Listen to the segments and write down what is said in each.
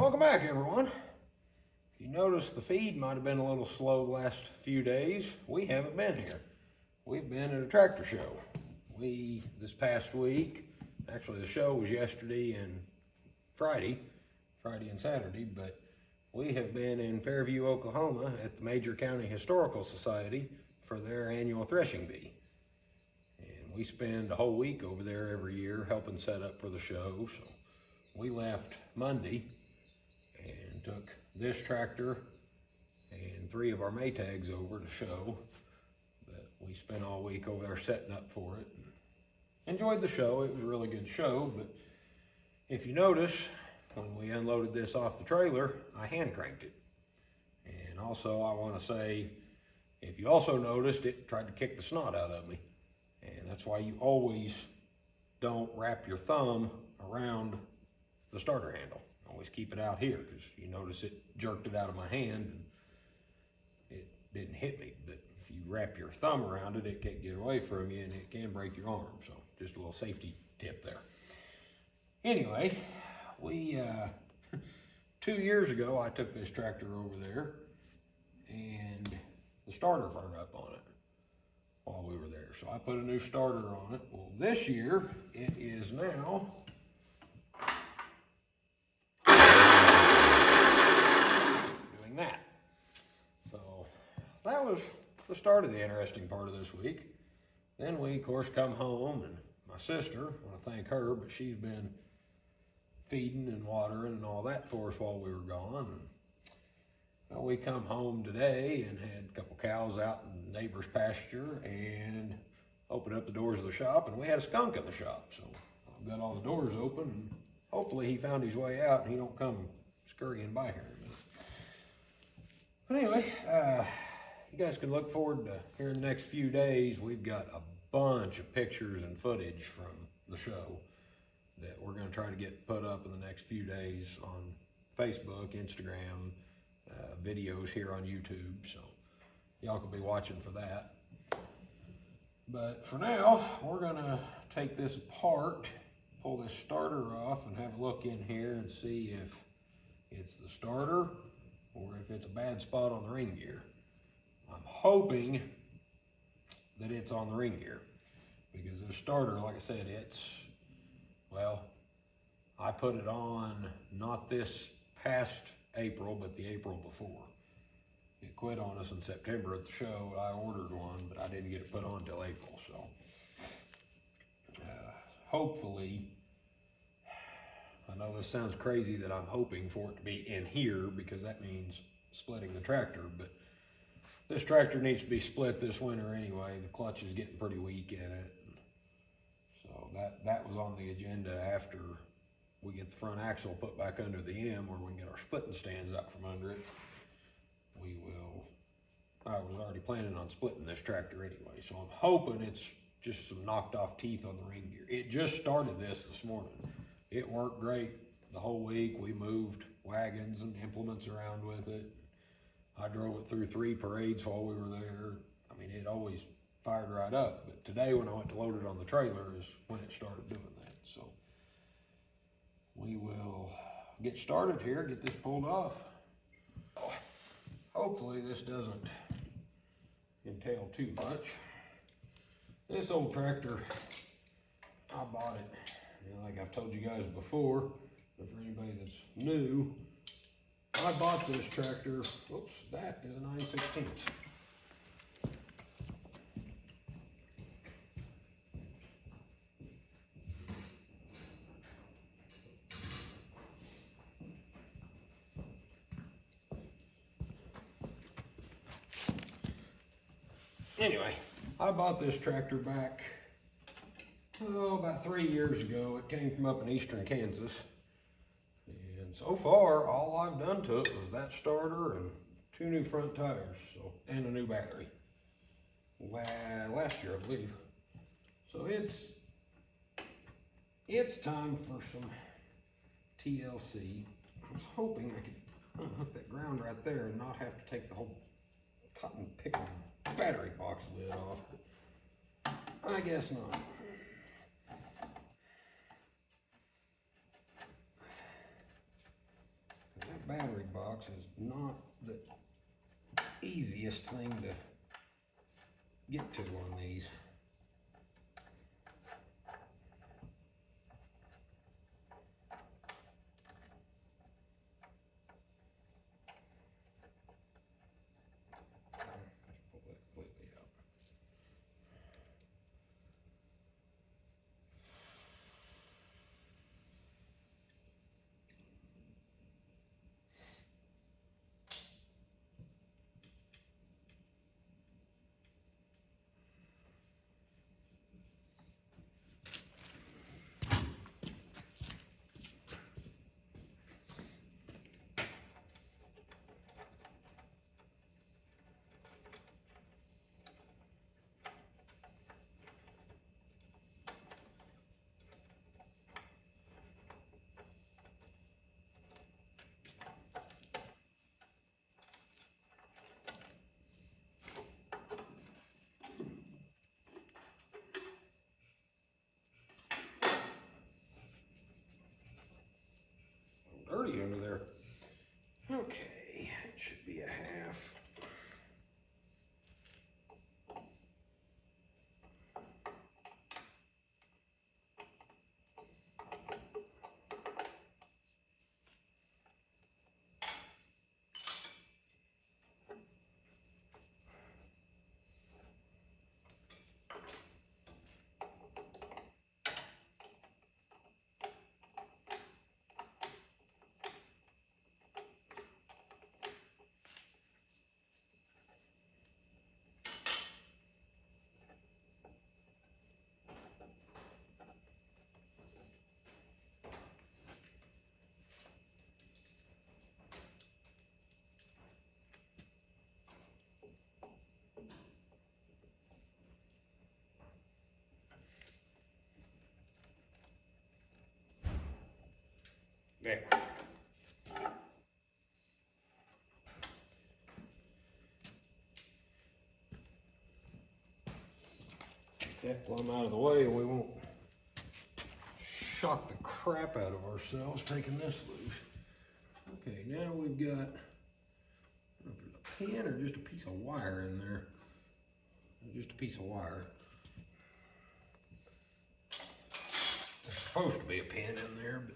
Welcome back, everyone. If you notice, the feed might have been a little slow the last few days. We haven't been here. We've been at a tractor show. This past week, actually the show was yesterday and Friday and Saturday, but we have been in Fairview, Oklahoma at the Major County Historical Society for their annual threshing bee. And we spend a whole week over there every year helping set up for the show. So we left Monday and took this tractor and 3 of our Maytags over to show. But we spent all week over there setting up for it. Enjoyed the show. It was a really good show, but if you notice, when we unloaded this off the trailer, I hand cranked it. And also I want to say, if you also noticed, it tried to kick the snot out of me. And that's why you always don't wrap your thumb around the starter handle. Always keep it out here, because you notice it jerked it out of my hand and it didn't hit me. But if you wrap your thumb around it, it can't get away from you and it can break your arm. So just a little safety tip there. Anyway, 2 years ago, I took this tractor over there and the starter burned up on it while we were there. So I put a new starter on it. Well, this year it is now doing that. So that was the start of the interesting part of this week. Then we, of course, come home, and my sister, I want to thank her, but she's been feeding and watering and all that for us while we were gone. And, well, we come home today and had a couple cows out in the neighbor's pasture and opened up the doors of the shop, and we had a skunk in the shop. So I've got all the doors open, and hopefully he found his way out and he don't come scurrying by here in a minute. But anyway, you guys can look forward to here in the next few days. We've got a bunch of pictures and footage from the show that we're going to try to get put up in the next few days on Facebook, Instagram, videos here on YouTube. So y'all can be watching for that. But for now, we're going to take this apart, pull this starter off, and have a look in here and see if it's the starter or if it's a bad spot on the ring gear. I'm hoping that it's on the ring gear, because the starter, like I said, well, I put it on not this past April, but the April before. It quit on us in September at the show. I ordered one, but I didn't get it put on until April. So hopefully, I know this sounds crazy that I'm hoping for it to be in here, because that means splitting the tractor, but this tractor needs to be split this winter anyway. The clutch is getting pretty weak in it. So that was on the agenda after we get the front axle put back under the M, where we can get our splitting stands out from under it. I was already planning on splitting this tractor anyway, so I'm hoping it's just some knocked off teeth on the ring gear. It just started this morning. It worked great the whole week. We moved wagons and implements around with it. I drove it through 3 parades while we were there. I mean, it always fired right up. But today when I went to load it on the trailer is when it started doing that. So we will get started here, get this pulled off. Hopefully this doesn't entail too much. This old tractor, I bought it, like I've told you guys before, but for anybody that's new, I bought this tractor, whoops, that is a 9/16. Anyway, I bought this tractor back, about 3 years ago. It came from up in eastern Kansas. And so far, all I've done to it was that starter and 2 new front tires, and a new battery. Last year, I believe. So it's time for some TLC. I was hoping I could unhook that ground right there and not have to take the whole cotton picker battery box lid off, but I guess not. box is not the easiest thing to get to on these. Dirty under there. Okay, it should be a half. There. Get that plumb out of the way and we won't shock the crap out of ourselves taking this loose. Okay, now we've got, I don't know if there's a pin or just a piece of wire in there. Just a piece of wire. There's supposed to be a pin in there, but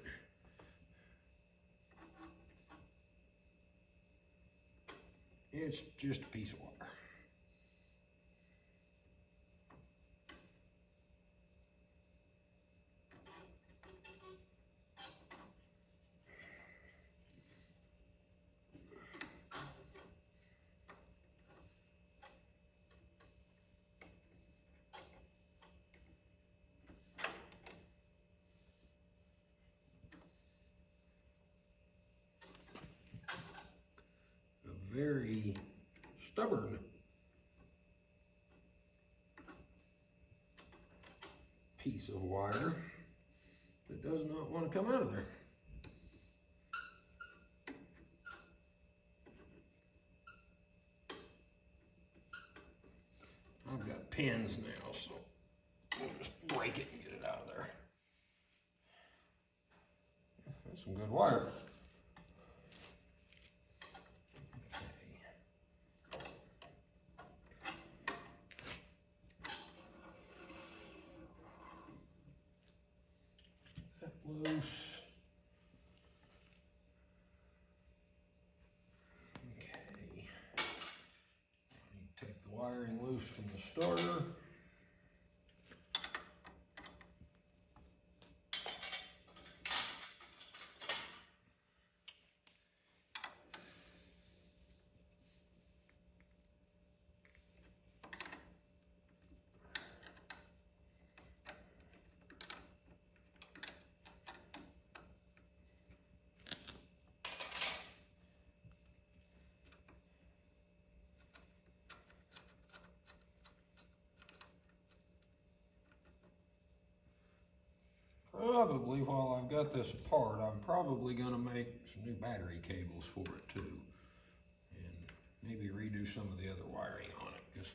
it's just a piece of wire. Very stubborn piece of wire that does not want to come out of there. I've got pins now, so I'll just break it and get it out of there. That's some good wire. Loose. Okay. I need to take the wiring loose from the starter. Probably, while I've got this apart, I'm probably going to make some new battery cables for it too. And maybe redo some of the other wiring on it, because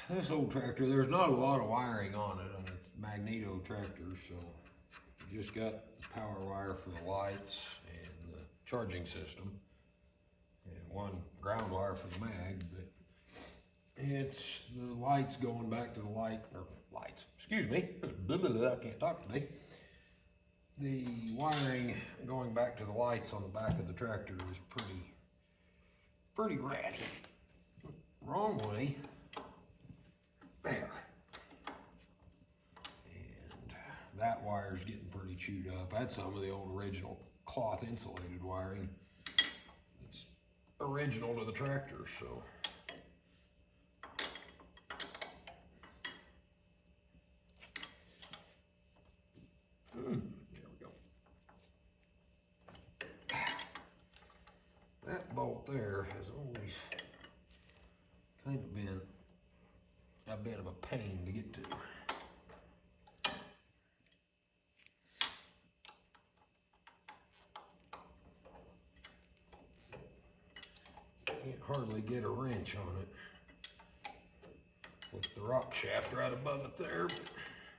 this old tractor, there's not a lot of wiring on it, and it's magneto tractor, so you just got the power wire for the lights and the charging system, and one ground wire for the mag, but it's the lights going back to the excuse me, blah, blah, blah, I can't talk today. The wiring going back to the lights on the back of the tractor is pretty ratty. Wrong way. There. And that wire's getting pretty chewed up. That's some of the old original cloth insulated wiring. It's original to the tractor, so. There we go. That bolt there has always kind of been a bit of a pain to get to. Can't hardly get a wrench on it with the rock shaft right above it there,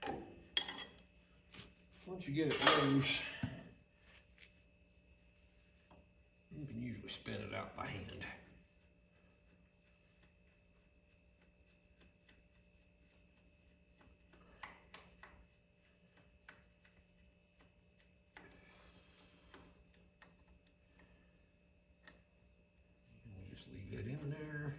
but once you get it loose, you can usually spin it out by hand. Just leave it in there.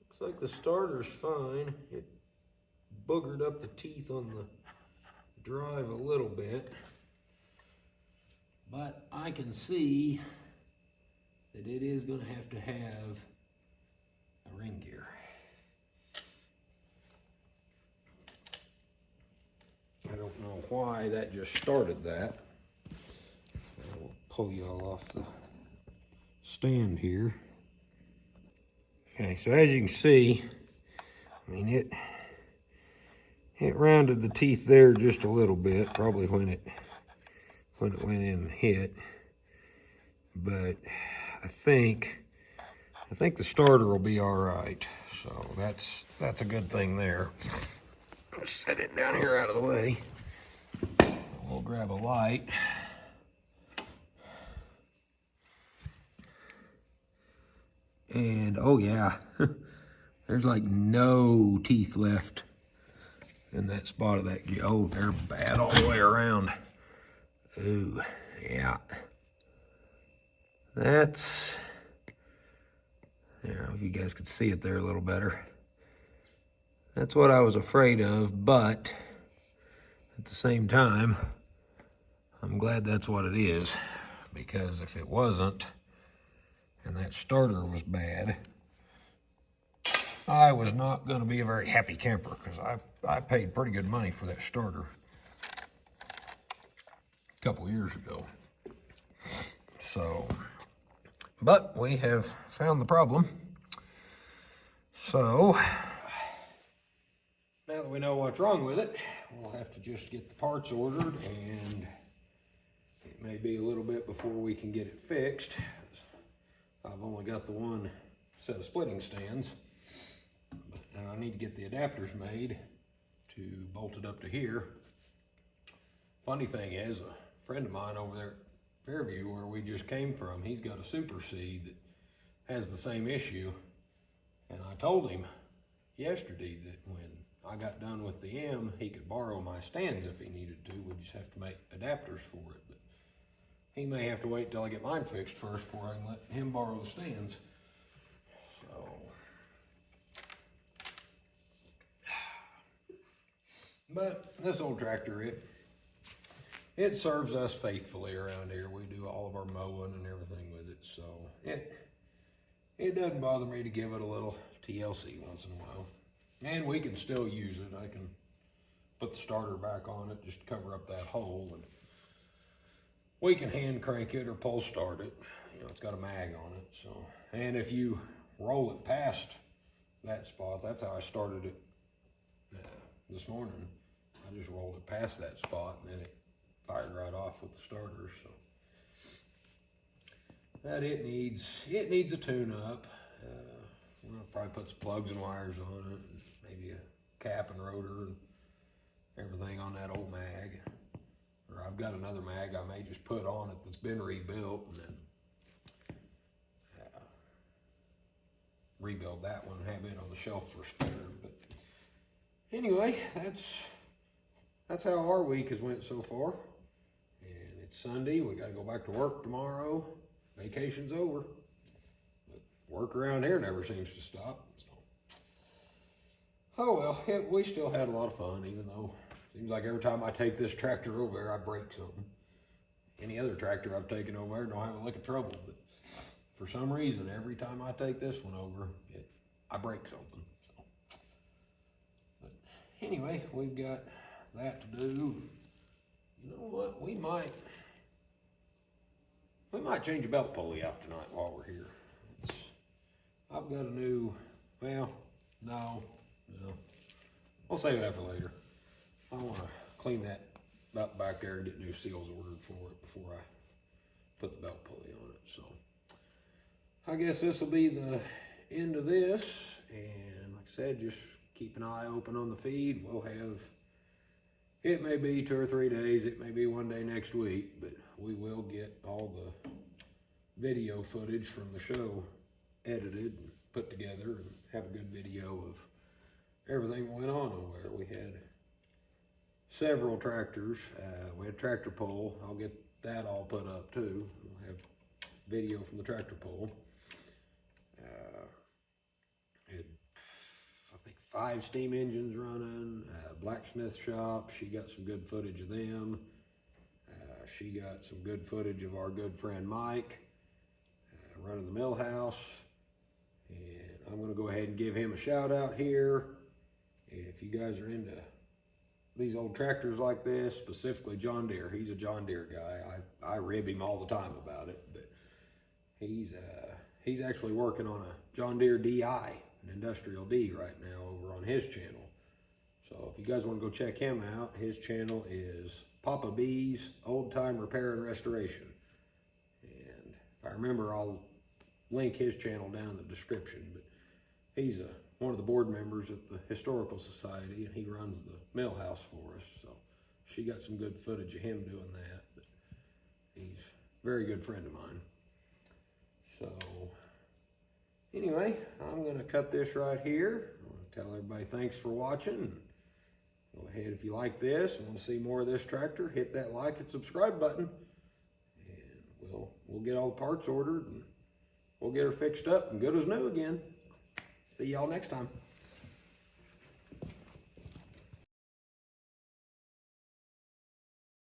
Looks like the starter's fine. It boogered up the teeth on the drive a little bit, but I can see that it is going to have a ring gear. I don't know why that just started that. I will pull y'all off the stand here. Okay, so as you can see, I mean it rounded the teeth there just a little bit, probably when it went in and hit. But I think the starter will be all right. So that's a good thing there. Let's set it down here out of the way. We'll grab a light. And oh yeah, there's like no teeth left in that spot of that gear. Oh, they're bad all the way around. Ooh, yeah. That's, I don't know if you guys could see it there a little better. That's what I was afraid of, but at the same time, I'm glad that's what it is, because if it wasn't, and that starter was bad, I was not going to be a very happy camper, because I paid pretty good money for that starter a couple years ago. So, but we have found the problem. So, now that we know what's wrong with it, we'll have to just get the parts ordered, and it may be a little bit before we can get it fixed. I've only got the one set of splitting stands, and I need to get the adapters made to bolt it up to here. Funny thing is, a friend of mine over there at Fairview, where we just came from, he's got a Super C that has the same issue, and I told him yesterday that when I got done with the M, he could borrow my stands if he needed to. We just have to make adapters for it. But he may have to wait till I get mine fixed first before I can let him borrow the stands. So, but this old tractor, it serves us faithfully around here. We do all of our mowing and everything with it, so it doesn't bother me to give it a little TLC once in a while. And we can still use it. I can put the starter back on it just to cover up that hole, and we can hand crank it or pull start it. You know, it's got a mag on it. So, and if you roll it past that spot, that's how I started it this morning. I just rolled it past that spot, and then it fired right off with the starter. So, that it needs a tune-up. We'll probably put some plugs and wires on it, and maybe a cap and rotor and everything on that old mag. Or I've got another mag I may just put on it that's been rebuilt, and then rebuild that one and have it on the shelf for spare. But anyway, that's how our week has went so far. And it's Sunday. We got to go back to work tomorrow. Vacation's over. But work around here never seems to stop. So. Oh well, we still had a lot of fun, even though it seems like every time I take this tractor over there, I break something. Any other tractor I've taken over there don't have a lick of trouble. But for some reason, every time I take this one over, I break something. So. But anyway, we've got that to do. You know what? We might change a belt pulley out tonight while we're here. I've got a new, well, no. We'll save that for later. I want to clean that belt back there and get new seals ordered for it before I put the belt pulley on it. So I guess this will be the end of this. And like I said, just keep an eye open on the feed. We'll have, it may be 2 or 3 days, it may be one day next week, but we will get all the video footage from the show edited and put together and have a good video of everything that went on over there. We had several tractors. We had tractor pull. I'll get that all put up too. We'll have video from the tractor pull. Had, I think 5 steam engines running. Blacksmith shop, she got some good footage of them. She got some good footage of our good friend Mike running the mill house. And I'm going to go ahead and give him a shout out here. If you guys are into these old tractors like this, specifically John Deere, he's a John Deere guy. I rib him all the time about it, but he's actually working on a John Deere DI, an industrial D right now over on his channel. So if you guys want to go check him out, his channel is Papa B's Old Time Repair and Restoration. And if I remember, I'll link his channel down in the description. But he's one of the board members at the Historical Society, and he runs the mill house for us. So she got some good footage of him doing that. But he's a very good friend of mine. So anyway, I'm going to cut this right here. I want to tell everybody thanks for watching. Go ahead, if you like this and want to see more of this tractor, hit that like and subscribe button. And we'll get all the parts ordered and we'll get her fixed up and good as new again. See y'all next time.